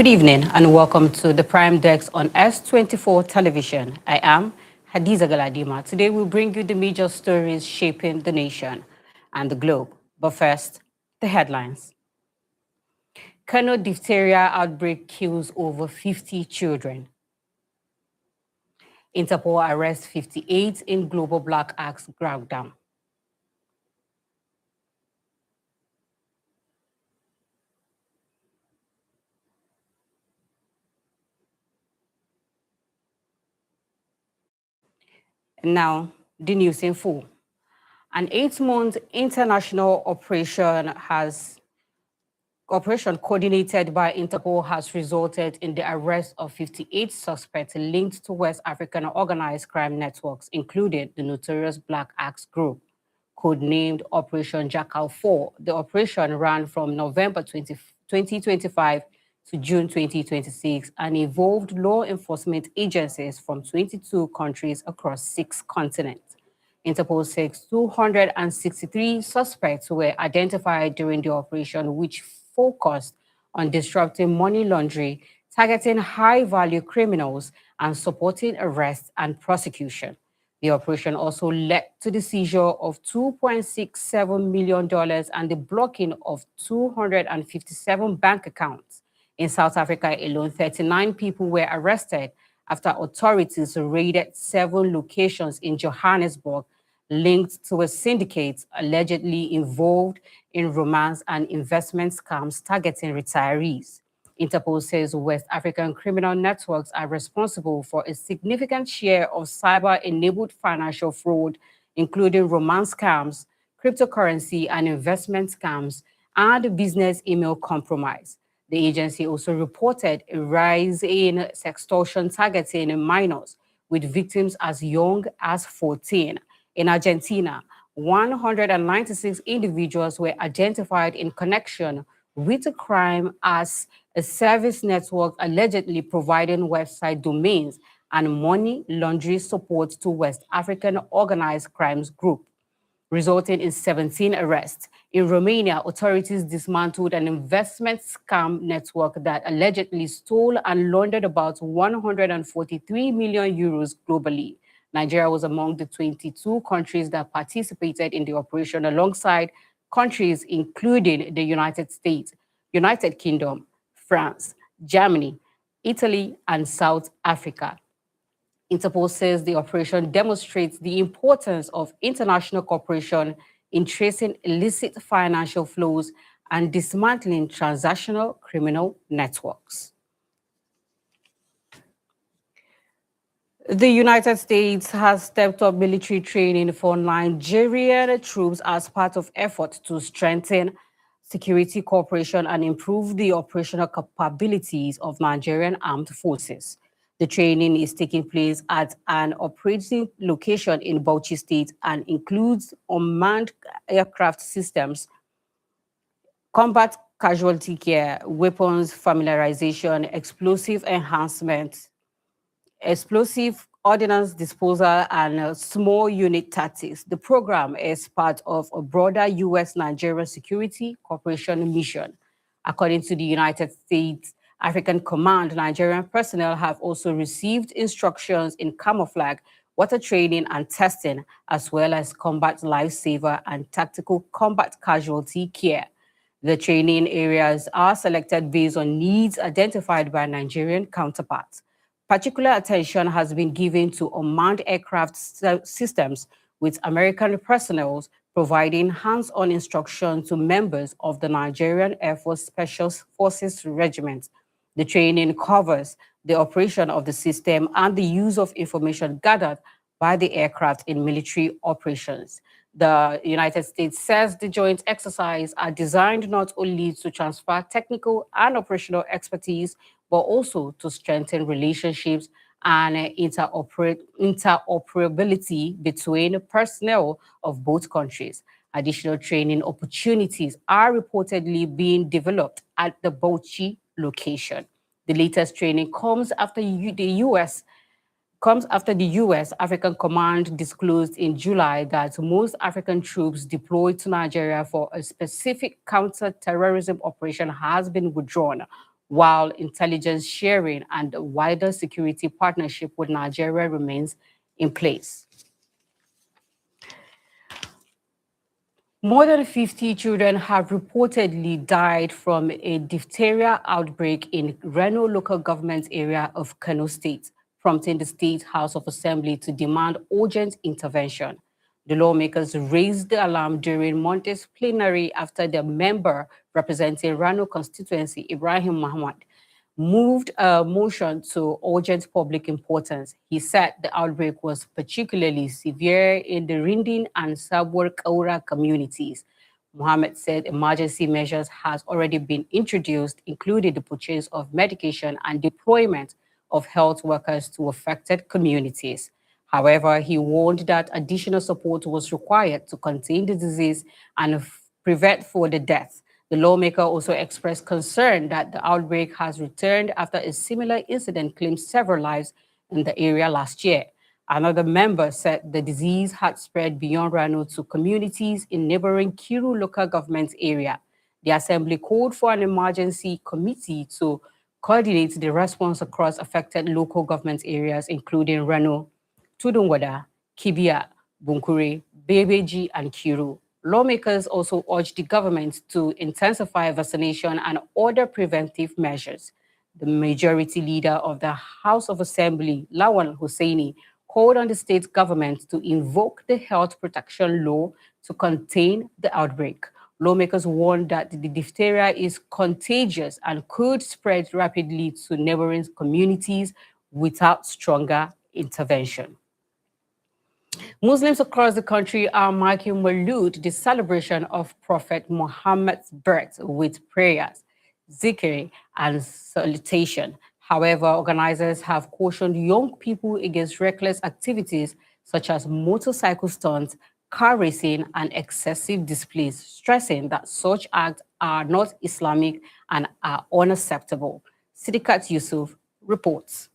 Good evening and welcome to the Prime Desk on S24 television. I am Hadiza Galadima. Today we'll bring you the major stories shaping the nation and the globe. But first, the headlines. Kano diphtheria outbreak kills over 50 children. Interpol arrests 58 in global Black Axe crackdown. Now, the news in full. An 8-month international operation coordinated by Interpol has resulted in the arrest of 58 suspects linked to West African organized crime networks, including the notorious Black Axe Group, codenamed Operation Jackal 4. The operation ran from November 2025 to June 2026 and involved law enforcement agencies from 22 countries across 6 continents. Interpol says 263 suspects were identified during the operation, which focused on disrupting money laundering, targeting high-value criminals, and supporting arrest and prosecution. The operation also led to the seizure of $2.67 million and the blocking of 257 bank accounts. In South Africa alone, 39 people were arrested after authorities raided 7 locations in Johannesburg linked to a syndicate allegedly involved in romance and investment scams targeting retirees. Interpol says West African criminal networks are responsible for a significant share of cyber-enabled financial fraud, including romance scams, cryptocurrency and investment scams, and business email compromise. The agency also reported a rise in sextortion targeting minors, with victims as young as 14. In Argentina, 196 individuals were identified in connection with a crime as a service network allegedly providing website domains and money laundering support to West African organized crimes group, resulting in 17 arrests. In Romania, authorities dismantled an investment scam network that allegedly stole and laundered about 143 million euros globally. Nigeria was among the 22 countries that participated in the operation, alongside countries including the United States, United Kingdom, France, Germany, Italy, and South Africa. Interpol says the operation demonstrates the importance of international cooperation in tracing illicit financial flows and dismantling transactional criminal networks. The United States has stepped up military training for Nigerian troops as part of efforts to strengthen security cooperation and improve the operational capabilities of Nigerian armed forces. The training is taking place at an operating location in Bauchi State and includes unmanned aircraft systems, combat casualty care, weapons familiarization, explosive enhancement, explosive ordnance disposal, and small unit tactics. The program is part of a broader U.S.-Nigeria security cooperation mission. According to the United States African Command, Nigerian personnel have also received instructions in camouflage, water training and testing, as well as combat lifesaver and tactical combat casualty care. The training areas are selected based on needs identified by Nigerian counterparts. Particular attention has been given to unmanned aircraft systems, with American personnel providing hands-on instruction to members of the Nigerian Air Force Special Forces Regiment. The training covers the operation of the system and the use of information gathered by the aircraft in military operations. The United States says the joint exercises are designed not only to transfer technical and operational expertise, but also to strengthen relationships and interoperability between personnel of both countries. Additional training opportunities are reportedly being developed at the Bauchi location. The latest training comes after the U.S. African Command disclosed in July that most African troops deployed to Nigeria for a specific counter-terrorism operation has been withdrawn, while intelligence sharing and wider security partnership with Nigeria remains in place. More than 50 children have reportedly died from a diphtheria outbreak in Reno local government area of Kano State, prompting the State House of Assembly to demand urgent intervention. The lawmakers raised the alarm during Monday's plenary after the member representing Reno constituency, Ibrahim Muhammad, moved a motion to urgent public importance. He said the outbreak was particularly severe in the Rindin and Sabur Kaura communities. Mohammed said emergency measures has already been introduced, including the purchase of medication and deployment of health workers to affected communities. However, he warned that additional support was required to contain the disease and prevent further deaths. The lawmaker also expressed concern that the outbreak has returned after a similar incident claimed several lives in the area last year. Another member said the disease had spread beyond Rano to communities in neighboring Kiru local government area. The assembly called for an emergency committee to coordinate the response across affected local government areas, including Rano, Tudungwada, Kibia, Bunkure, Bebeji, and Kiru. Lawmakers also urged the government to intensify vaccination and other preventive measures. The majority leader of the House of Assembly, Lawal Hussaini, called on the state government to invoke the health protection law to contain the outbreak. Lawmakers warned that the diphtheria is contagious and could spread rapidly to neighboring communities without stronger intervention. Muslims across the country are marking Maulud, the celebration of Prophet Muhammad's birth, with prayers, zikr, and salutation. However, organizers have cautioned young people against reckless activities such as motorcycle stunts, car racing, and excessive displays, stressing that such acts are not Islamic and are unacceptable. Sidikat Yusuf reports.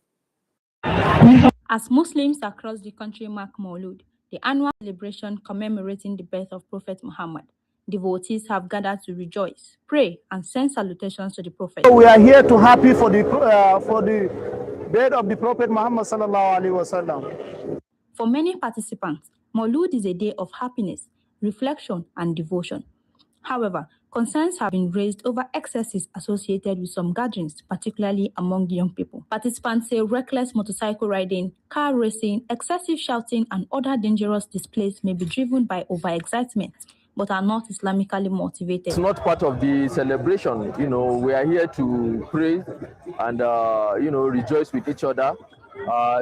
As Muslims across the country mark Maulud, the annual celebration commemorating the birth of Prophet Muhammad, devotees have gathered to rejoice, pray, and send salutations to the Prophet. We are here to happy for the birth of the Prophet Muhammad sallallahu alaihi wasallam. For many participants, Maulud is a day of happiness, reflection, and devotion. However, concerns have been raised over excesses associated with some gatherings, particularly among young people. Participants say reckless motorcycle riding, car racing, excessive shouting, and other dangerous displays may be driven by overexcitement, but are not Islamically motivated. It's not part of the celebration. We are here to pray and, rejoice with each other.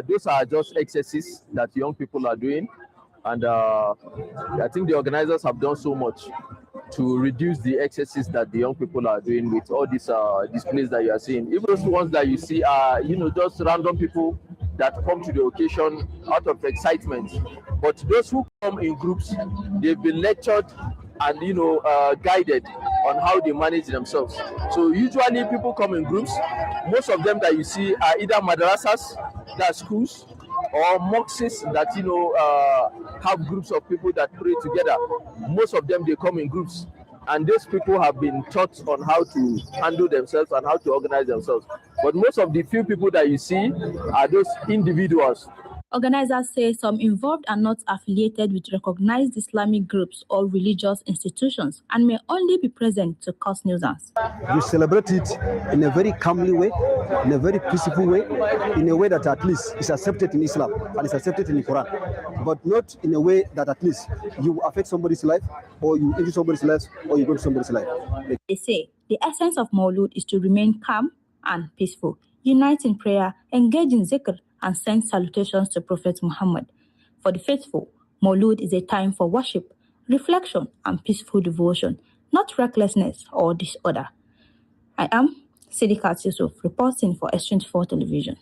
Those are just excesses that young people are doing. And I think the organizers have done so much to reduce the excesses that the young people are doing with all these displays that you are seeing. Even those ones that you see are, just random people that come to the occasion out of excitement. But those who come in groups, they've been lectured and, guided on how they manage themselves. So usually people come in groups. Most of them that you see are either madrasas, that's schools, or mosques that have groups of people that pray together. Most of them, they come in groups, and these people have been taught on how to handle themselves and how to organize themselves. But most of the few people that you see are those individuals. Organizers say some involved are not affiliated with recognized Islamic groups or religious institutions and may only be present to cause nuisance. You celebrate it in a very calmly way, in a very peaceful way, in a way that at least is accepted in Islam and is accepted in the Quran, but not in a way that at least you affect somebody's life or you injure somebody's life or you go to somebody's life. They say the essence of Maulud is to remain calm and peaceful, unite in prayer, engage in zikr, and send salutations to Prophet Muhammad. For the faithful, Maulud is a time for worship, reflection, and peaceful devotion, not recklessness or disorder. I am Sidikat Yusuf, reporting for S24 Television.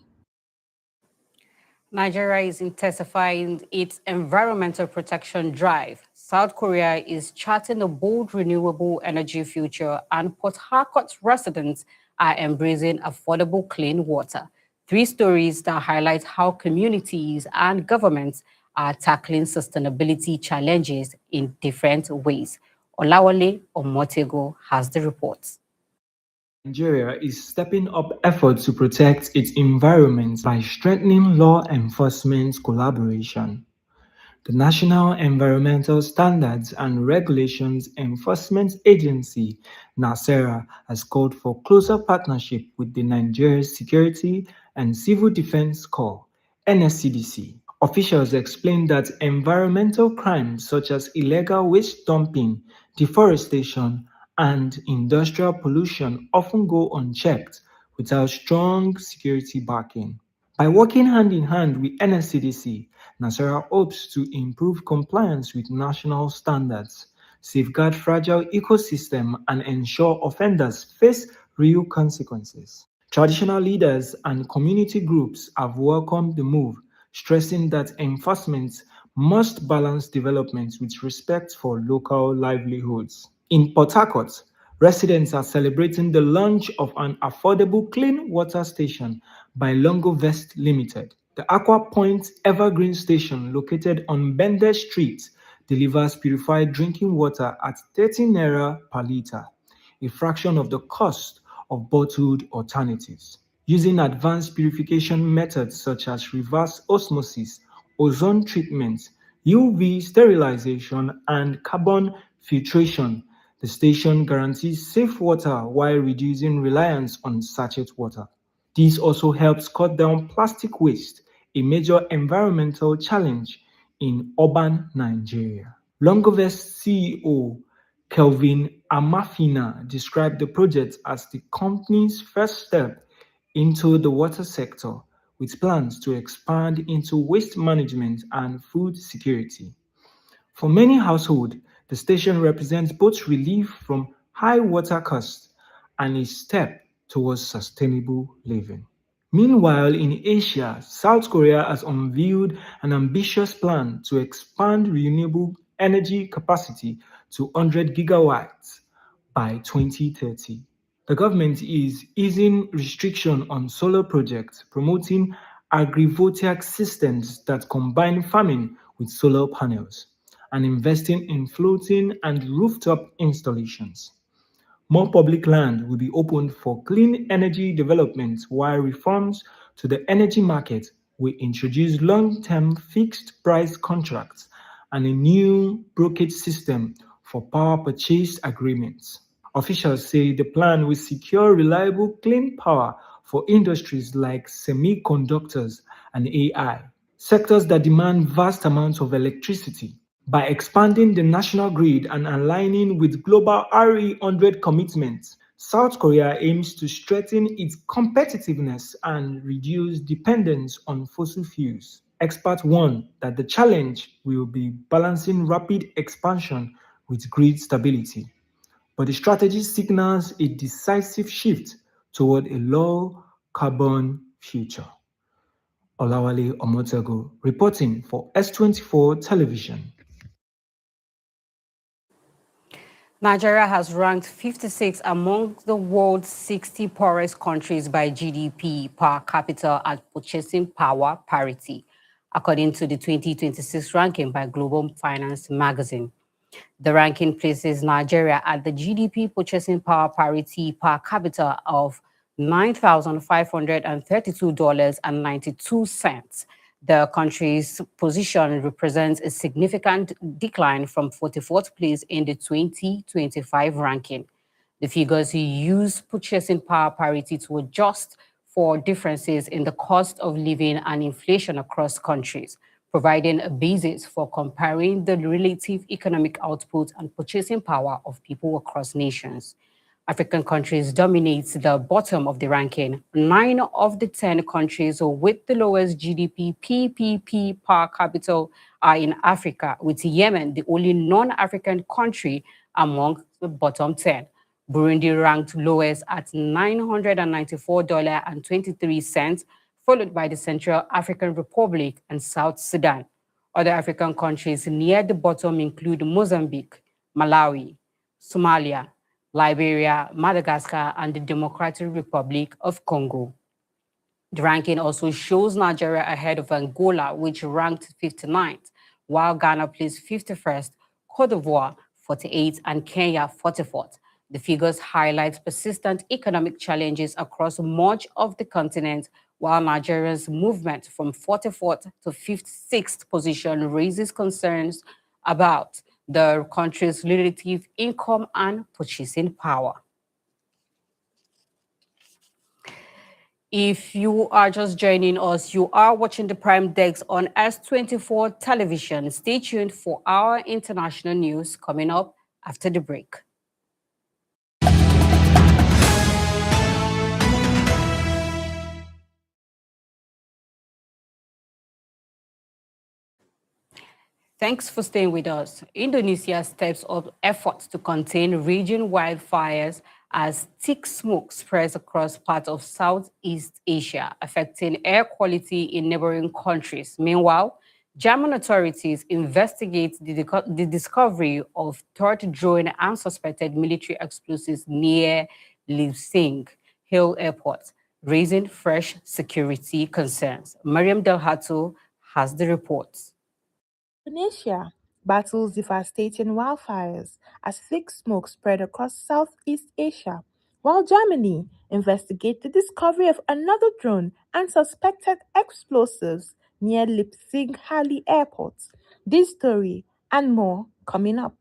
Nigeria is intensifying its environmental protection drive. South Korea is charting a bold renewable energy future, and Port Harcourt residents are embracing affordable clean water. 3 stories that highlight how communities and governments are tackling sustainability challenges in different ways. Olawale Omotego has the reports. Nigeria is stepping up efforts to protect its environment by strengthening law enforcement collaboration. The National Environmental Standards and Regulations Enforcement Agency (NASERA) has called for closer partnership with the Nigeria Security and Civil Defense Corps (NSCDC). Officials explained that environmental crimes such as illegal waste dumping, deforestation, and industrial pollution often go unchecked without strong security backing. By working hand in hand with NSCDC, Nasara hopes to improve compliance with national standards, safeguard fragile ecosystem, and ensure offenders face real consequences. Traditional leaders and community groups have welcomed the move, stressing that enforcement must balance development with respect for local livelihoods. In Port Harcourt, residents are celebrating the launch of an affordable clean water station by Longovest Limited. The Aqua Point Evergreen Station, located on Bende Street, delivers purified drinking water at 13 naira per litre, a fraction of the cost of bottled alternatives. Using advanced purification methods such as reverse osmosis, ozone treatment, UV sterilization, and carbon filtration, the station guarantees safe water while reducing reliance on sachet water. This also helps cut down plastic waste, a major environmental challenge in urban Nigeria. Longovest CEO Kelvin Amafina described the project as the company's first step into the water sector, with plans to expand into waste management and food security. For many households, the station represents both relief from high water costs and a step towards sustainable living. Meanwhile, in Asia, South Korea has unveiled an ambitious plan to expand renewable energy capacity to 100 gigawatts by 2030. The government is easing restriction on solar projects, promoting agrivoltaic systems that combine farming with solar panels, and investing in floating and rooftop installations. More public land will be opened for clean energy development, while reforms to the energy market will introduce long-term fixed price contracts and a new brokerage system for power purchase agreements. Officials say the plan will secure reliable clean power for industries like semiconductors and AI, sectors that demand vast amounts of electricity. By expanding the national grid and aligning with global RE100 commitments, South Korea aims to strengthen its competitiveness and reduce dependence on fossil fuels. Experts warn that the challenge will be balancing rapid expansion with grid stability, but the strategy signals a decisive shift toward a low carbon future. Olawale Omotego reporting for S24 Television. Nigeria has ranked 56 among the world's 60 poorest countries by GDP per capita at purchasing power parity, according to the 2026 ranking by Global Finance magazine. The ranking places Nigeria at the GDP purchasing power parity per capita of $9,532.92. The country's position represents a significant decline from 44th place in the 2025 ranking. The figures use purchasing power parity to adjust for differences in the cost of living and inflation across countries, providing a basis for comparing the relative economic output and purchasing power of people across nations. African countries dominate the bottom of the ranking. 9 of the 10 countries with the lowest GDP PPP per capita are in Africa, with Yemen the only non-African country among the bottom 10. Burundi ranked lowest at $994.23, followed by the Central African Republic and South Sudan. Other African countries near the bottom include Mozambique, Malawi, Somalia, Liberia, Madagascar, and the Democratic Republic of Congo. The ranking also shows Nigeria ahead of Angola, which ranked 59th, while Ghana placed 51st, Cote d'Ivoire 48th, and Kenya 44th. The figures highlight persistent economic challenges across much of the continent, while Nigeria's movement from 44th to 56th position raises concerns about the country's relative income and purchasing power. If you are just joining us, you are watching the Prime Desk on S24 television. Stay tuned for our international news coming up after the break. Thanks for staying with us. Indonesia steps up efforts to contain region wildfires as thick smoke spreads across parts of Southeast Asia, affecting air quality in neighboring countries. Meanwhile, German authorities investigate the discovery of third drone and suspected military explosives near Leipzig Hill Airport, raising fresh security concerns. Mariam Delhato has the reports. Indonesia battles devastating wildfires as thick smoke spread across Southeast Asia, while Germany investigates the discovery of another drone and suspected explosives near Leipzig Halle Airport. This story and more coming up.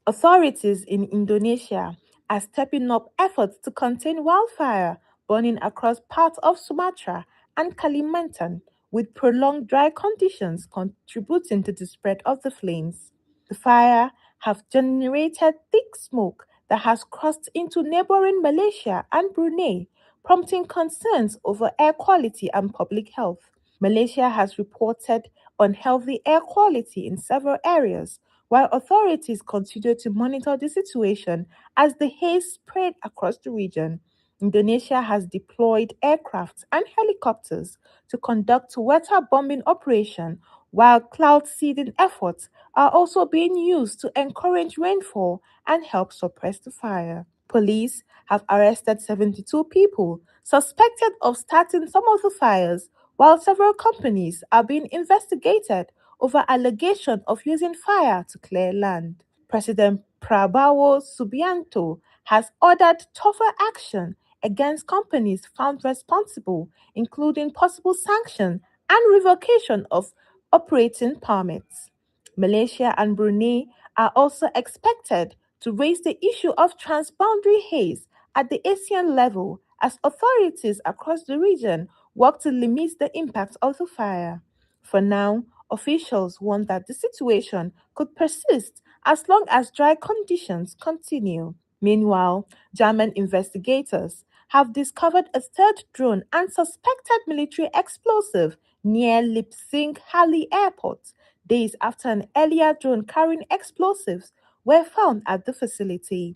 Authorities in Indonesia are stepping up efforts to contain wildfire burning across parts of Sumatra and Kalimantan, with prolonged dry conditions contributing to the spread of the flames. The fire have generated thick smoke that has crossed into neighboring Malaysia and Brunei, prompting concerns over air quality and public health. Malaysia has reported unhealthy air quality in several areas, while authorities continue to monitor the situation as the haze spread across the region. Indonesia has deployed aircraft and helicopters to conduct water bombing operation, while cloud seeding efforts are also being used to encourage rainfall and help suppress the fire. Police have arrested 72 people suspected of starting some of the fires, while several companies are being investigated over allegation of using fire to clear land. President Prabowo Subianto has ordered tougher action against companies found responsible, including possible sanction and revocation of operating permits. Malaysia and Brunei are also expected to raise the issue of transboundary haze at the ASEAN level as authorities across the region work to limit the impact of the fire. For now, officials warn that the situation could persist as long as dry conditions continue. Meanwhile, German investigators have discovered a third drone and suspected military explosive near Leipzig Halle Airport, days after an earlier drone carrying explosives were found at the facility.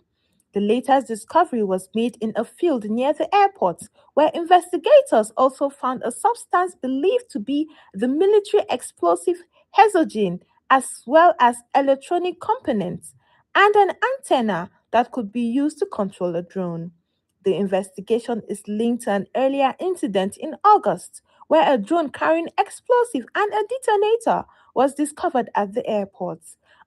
The latest discovery was made in a field near the airport, where investigators also found a substance believed to be the military explosive hexogen, as well as electronic components and an antenna that could be used to control a drone. The investigation is linked to an earlier incident in August, where a drone carrying explosive and a detonator was discovered at the airport.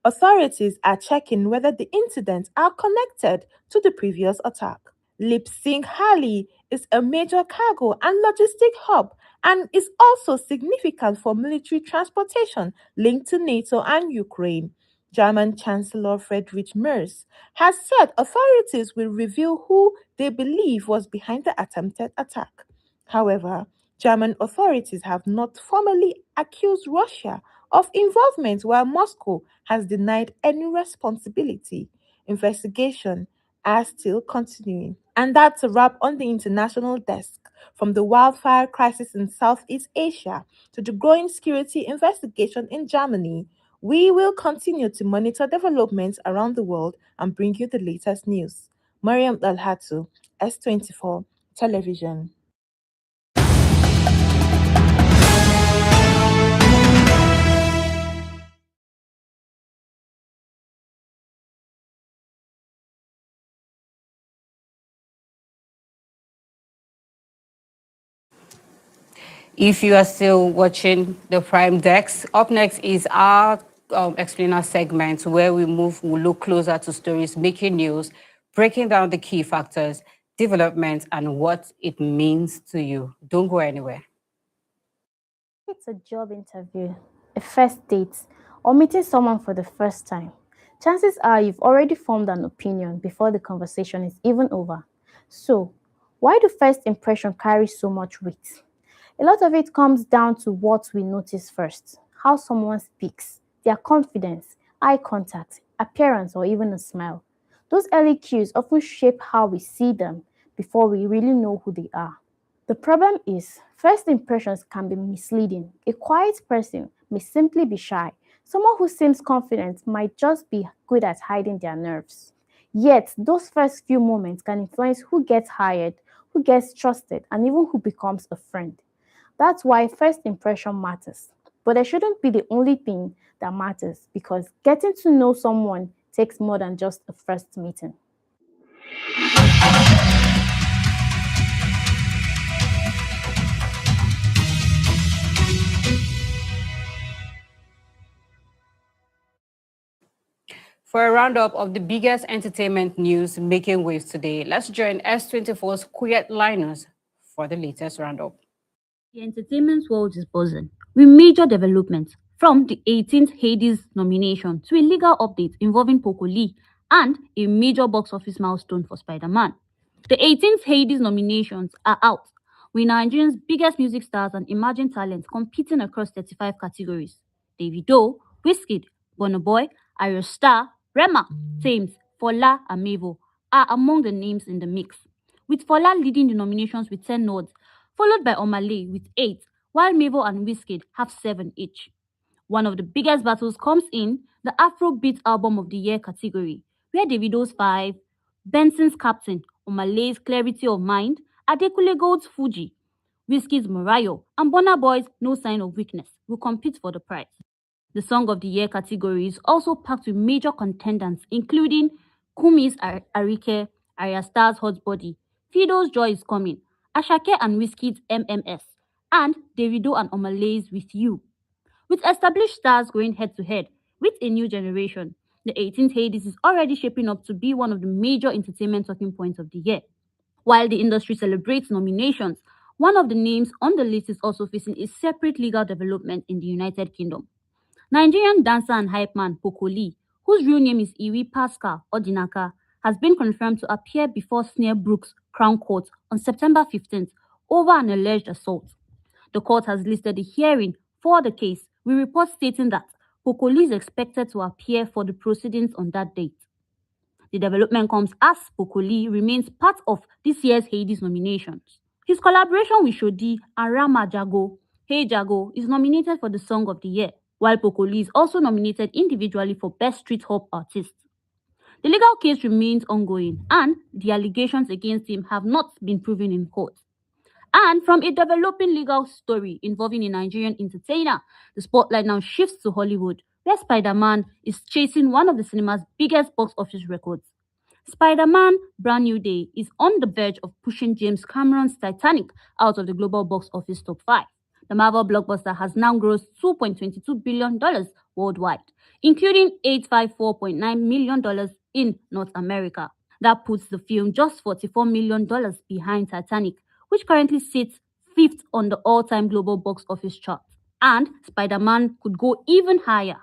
Authorities are checking whether the incidents are connected to the previous attack. Leipzig Halle is a major cargo and logistic hub and is also significant for military transportation linked to NATO and Ukraine. German Chancellor Friedrich Merz has said authorities will reveal who they believe was behind the attempted attack. However, German authorities have not formally accused Russia of involvement, while Moscow has denied any responsibility. Investigations are still continuing. And that's a wrap on the international desk. From the wildfire crisis in Southeast Asia to the growing security investigation in Germany, we will continue to monitor developments around the world and bring you the latest news. Mariam Dalhatu, S24 Television. If you are still watching the Prime Desk, up next is our explainer segment where we'll look closer to stories making news, breaking down the key factors, development, and what it means to you. Don't go anywhere. It's a job interview, a first date, or meeting someone for the first time. Chances are you've already formed an opinion before the conversation is even over. So, why do first impressions carry so much weight? A lot of it comes down to what we notice first, how someone speaks, their confidence, eye contact, appearance, or even a smile. Those early cues often shape how we see them before we really know who they are. The problem is, first impressions can be misleading. A quiet person may simply be shy. Someone who seems confident might just be good at hiding their nerves. Yet, those first few moments can influence who gets hired, who gets trusted, and even who becomes a friend. That's why first impression matters. But it shouldn't be the only thing that matters, because getting to know someone takes more than just a first meeting. For a roundup of the biggest entertainment news making waves today, let's join S24's Quiet Linus for the latest roundup. The entertainment world is buzzing with major developments, from the 18th Hades nomination to a legal update involving Poco Lee and a major box office milestone for Spider-Man. The 18th Hades nominations are out, with Nigeria's biggest music stars and emerging talents competing across 35 categories. Davido, Wizkid, Burna Boy, Ayo Star, Rema, Thames, Fola, and Mavo are among the names in the mix, with Fola leading the nominations with 10 nods, followed by Omale with 8, while Mavo and Wizkid have 7 each. One of the biggest battles comes in the Afrobeat Album of the Year category, where Davido's 5, Benson's Captain, Omale's Clarity of Mind, Adekunle Gold's Fuji, Wizkid's Morayo, and Burna Boy's No Sign of Weakness will compete for the prize. The Song of the Year category is also packed with major contenders, including Kumi's Arike, Arya Star's Hot Body, Fido's Joy is Coming, Ashake and Wizkid's MMS, and Davido and Omale's With You. With established stars going head-to-head with a new generation, the 18th Hades is already shaping up to be one of the major entertainment talking points of the year. While the industry celebrates nominations, one of the names on the list is also facing a separate legal development in the United Kingdom. Nigerian dancer and hype man Poco Lee, whose real name is Iwi Pascal Odinaka, has been confirmed to appear before Snarebrook's Crown Court on September 15th over an alleged assault. The court has listed the hearing for the case, with reports stating that Poco Lee is expected to appear for the proceedings on that date. The development comes as Poco Lee remains part of this year's Hades nominations. His collaboration with Shodi and Rama Jago, Hey Jago, is nominated for the Song of the Year, while Poco Lee is also nominated individually for Best Street Hop Artist. The legal case remains ongoing, and the allegations against him have not been proven in court. And from a developing legal story involving a Nigerian entertainer, the spotlight now shifts to Hollywood, where Spider-Man is chasing one of the cinema's biggest box office records. Spider-Man Brand New Day is on the verge of pushing James Cameron's Titanic out of the global box office top 5. The Marvel blockbuster has now grossed $2.22 billion worldwide, including $854.9 million in North America. That puts the film just $44 million behind Titanic, which currently sits 5th on the all-time global box office chart. And Spider-Man could go even higher.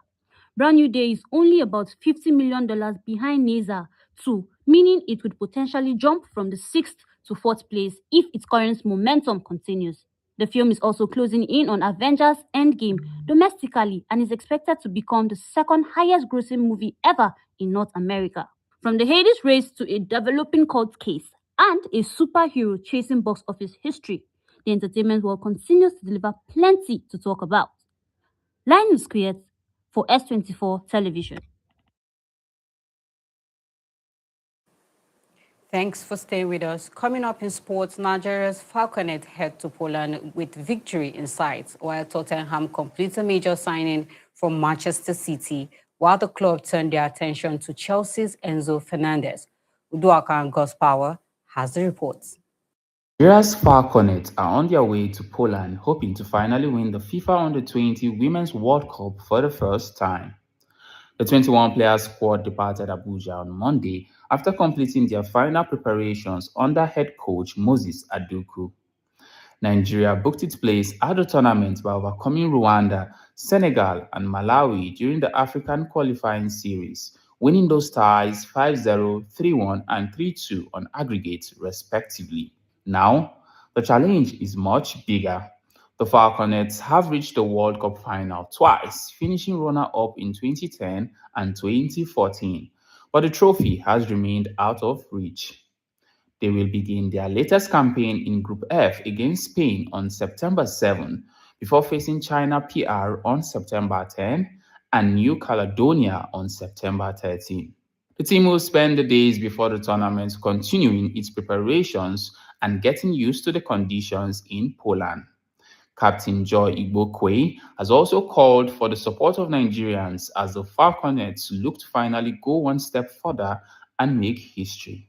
Brand New Day is only about $50 million behind NASA 2, meaning it would potentially jump from the 6th to 4th place if its current momentum continues. The film is also closing in on Avengers Endgame domestically and is expected to become the second highest grossing movie ever in North America. From the Hades race to a developing court case and a superhero chasing box office history, the entertainment world continues to deliver plenty to talk about. Linus Quiet for S24 Television. Thanks for staying with us. Coming up in sports, Nigeria's Falconet head to Poland with victory in sight, while Tottenham completes a major signing from Manchester City, while the club turned their attention to Chelsea's Enzo Fernandez. Uduaka and Gus Power has the reports. Nigeria's Falconet are on their way to Poland, hoping to finally win the FIFA Under-20 Women's World Cup for the first time. The 21-player squad departed Abuja on Monday after completing their final preparations under head coach Moses Aduku. Nigeria booked its place at the tournament by overcoming Rwanda, Senegal, and Malawi during the African qualifying series, winning those ties 5-0, 3-1, and 3-2 on aggregate, respectively. Now, the challenge is much bigger. The Falconets have reached the World Cup final twice, finishing runner-up in 2010 and 2014, but the trophy has remained out of reach. They will begin their latest campaign in Group F against Spain on September 7, before facing China PR on September 10 and New Caledonia on September 13. The team will spend the days before the tournament continuing its preparations and getting used to the conditions in Poland. Captain Joy Igbokwe has also called for the support of Nigerians as the Falconets look to finally go one step further and make history.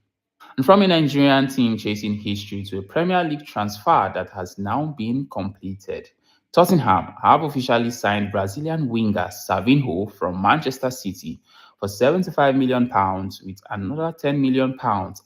And from a Nigerian team chasing history to a Premier League transfer that has now been completed, Tottenham have officially signed Brazilian winger Savinho from Manchester City for £75 million with another £10 million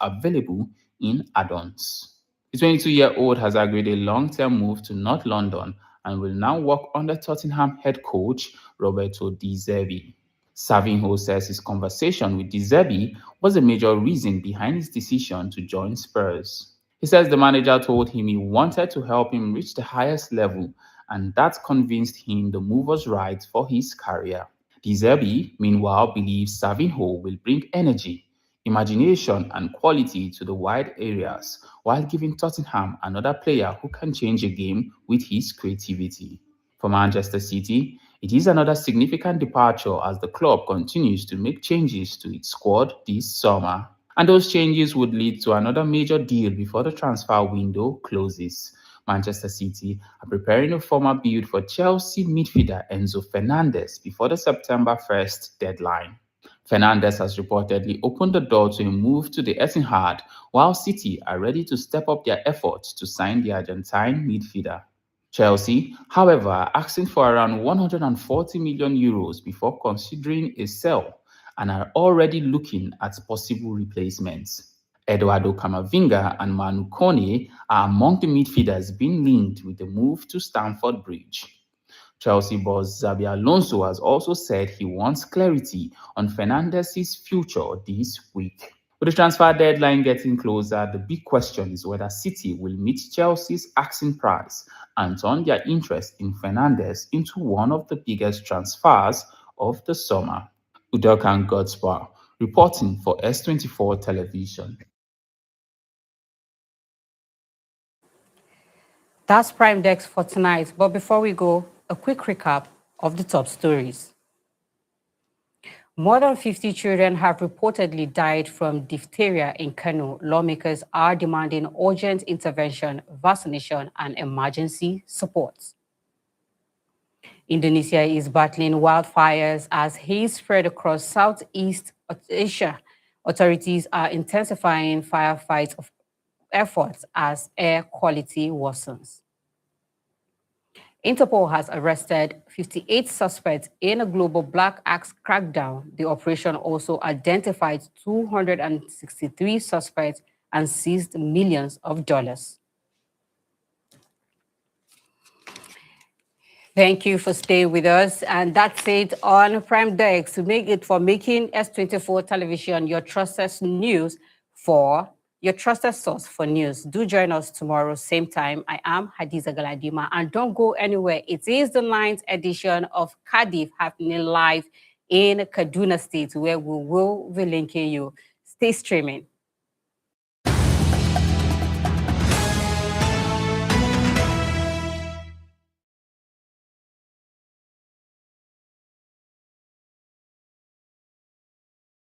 available in add-ons. The 22-year-old has agreed a long-term move to North London and will now work under Tottenham head coach Roberto De Zerbi. Savinho says his conversation with De Zerbi was a major reason behind his decision to join Spurs. He says the manager told him he wanted to help him reach the highest level, and that convinced him the move was right for his career. De Zerbi, meanwhile, believes Savinho will bring energy, imagination, and quality to the wide areas, while giving Tottenham another player who can change a game with his creativity. For Manchester City, it is another significant departure as the club continues to make changes to its squad this summer. And those changes would lead to another major deal before the transfer window closes. Manchester City are preparing a former bid for Chelsea midfielder Enzo Fernandez before the September 1st deadline. Fernandes has reportedly opened the door to a move to the Etihad, while City are ready to step up their efforts to sign the Argentine midfielder. Chelsea, however, are asking for around €140 million before considering a sell and are already looking at possible replacements. Eduardo Camavinga and Manu Kone are among the midfielders being linked with the move to Stamford Bridge. Chelsea boss Xabi Alonso has also said he wants clarity on Fernandes' future this week. With the transfer deadline getting closer, the big question is whether City will meet Chelsea's asking price and turn their interest in Fernandes into one of the biggest transfers of the summer. Udokan Godspar, reporting for S24 Television. That's Prime Desk for tonight. But before we go, a quick recap of the top stories. More than 50 children have reportedly died from diphtheria in Kano. Lawmakers are demanding urgent intervention, vaccination, and emergency support. Indonesia is battling wildfires as haze spread across Southeast Asia. Authorities are intensifying firefight efforts as air quality worsens. Interpol has arrested 58 suspects in a global Black Axe crackdown. The operation also identified 263 suspects and seized millions of dollars. Thank you for staying with us. And that's it on Prime Desk. To make it for making S24 Television your trusted news for your trusted source for news. Do join us tomorrow, same time. I am Hadiza Galadima, and don't go anywhere. It is the 9th edition of Cardiff happening live in Kaduna State, where we will be linking you. Stay streaming.